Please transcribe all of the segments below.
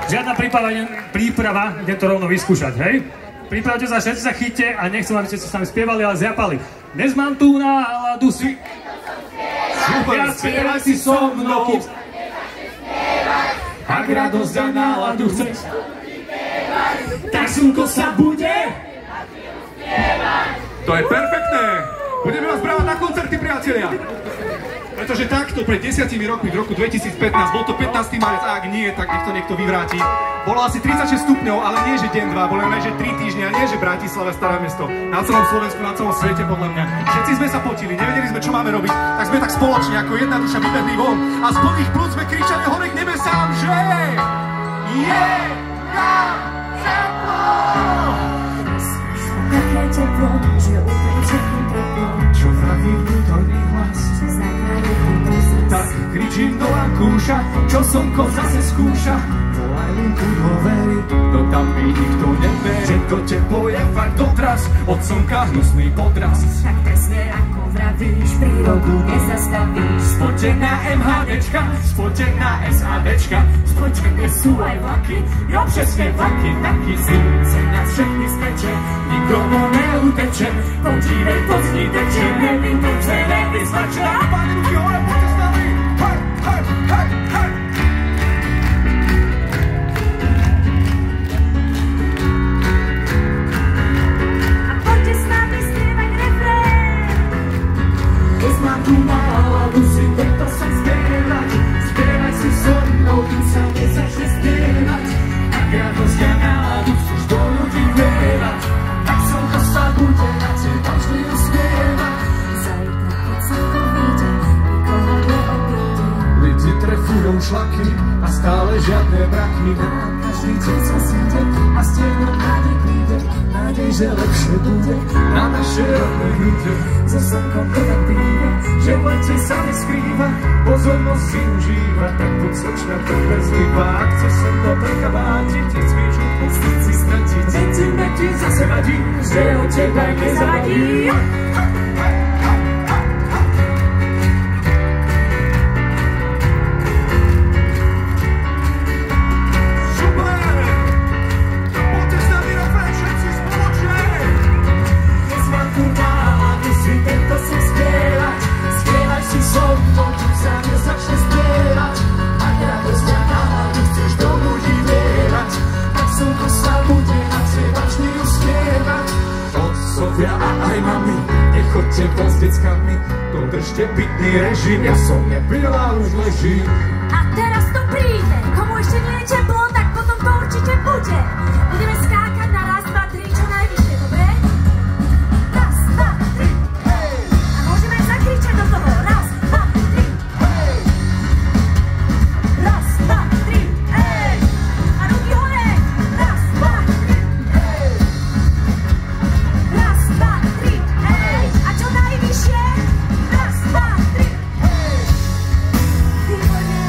Žiadna príprava, idem to rovno vyskúšať, hej? Pripravte sa, všetci sa chyťte a nechcem, aby ste sa s nami spievali, ale zjapali. Dnes mám tu náladu si... Super, spievaj si so mnou. Ak radosť a náladu chceš, tak slnko sa bude. To je perfektné. Budeme vás brávať na koncerty, priatelia. Pretože takto pred 10 rokmi, v roku 2015, bol to 15. marec, a ak nie, tak nech to niekto vyvráti. Bolo asi 36 stupňov, ale nie, že deň, dva, bolo len, že 3 týždne, a nie, že Bratislava, staré mesto. Na celom Slovensku, na celom svete, podľa mňa. Všetci sme sa potili, nevedeli sme, čo máme robiť, tak sme tak spoločne, ako jedna duša vybehli von a z plných plúc sme kričali hore k nebesám, že je nám teplo! Také teplo, že úplne všetkým teplo. Čo vraví vnútorný hlas? Tak kričím do vankúša, čo slnko zase skúša. Volaj linku do very, no tam by nikto neverí. Že to teplo je fakt dotraz, od slnka hnusný podraz. Tak presne ako vravíš, prírodu nezastavíš. Spotená MHDčka, spotená SADčka, spotené sú aj vlaky, jo presne vlaky, taký slunce nás všechny speče, nikto mu neuteče, podívej, pozdí teče, nevím, dobře, nevyzvače. A páni ruky hore, poďte s nami, hej, hej, hej, hej. A poďte s nami spievať refrén. Dnes mám tu náladu si tento sa spievať, spievaj si so mnou, kým sa nezačne spievať. Ak radosť a náladu chceš do ľudí vlievať, tak slnko sa bude na teba vždy usmievať. Zajtra, keď slnko vyjde, nikoho neobíde. Lidi trefujú šlaky a stále žiadne mraky. Nám každý deň sa zíde a s tebou nádej príde. Nádej, že lepšie bude Na naše rodné hrude, so slnkom to tak býva, že v lete sa neskrýva, pozornosť si užíva, tak buď slečna trpezlivá. Ak chceš slnko prekabátiť, ty smieš odpustiť si stratiť. Cítime ti zase vadí, že od teba nezavadí. Nechoďte von s deckami, dodržte pitný režim, ja som nepil a už ležím. A teraz to príde, komu ešte nie je teplo, tak potom to určite bude. Budeme skákať na raz, dva, tri, čo najvyššie, dobre? Raz, dva, tri, hej! A môžeme zakričať do toho, raz, dva, tri, hej! Raz, dva, tri, hej! A ruky hore, raz, dva, tri, hej! Raz, dva, tri, hej! A čo najvyššie? Raz, dva, tri, hej! Výborne!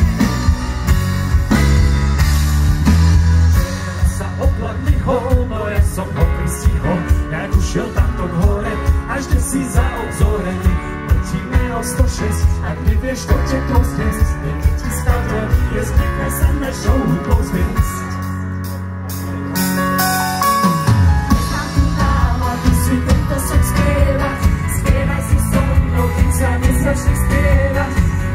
Sa oblak nechol, no ja som ho pristihol, jak už šiel tamto k hore, až dnes si za obzorený. Letíme o 106, ak nevieš, to teplo zniesť, niekde ti stavne, je zvykne sa našou hudbou zviesť. Mám tu náladu si tento song spievať, spievaj si so mnou, kým sa nezačne spievať.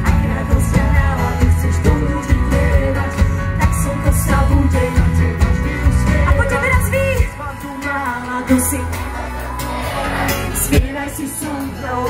Ak radosť a náladu chceš do ľudí vlievať, tak slnko sa bude na teba vždy usmievať. A poďte teraz vy! Mám tu náladu si, Spievaj si so mnou.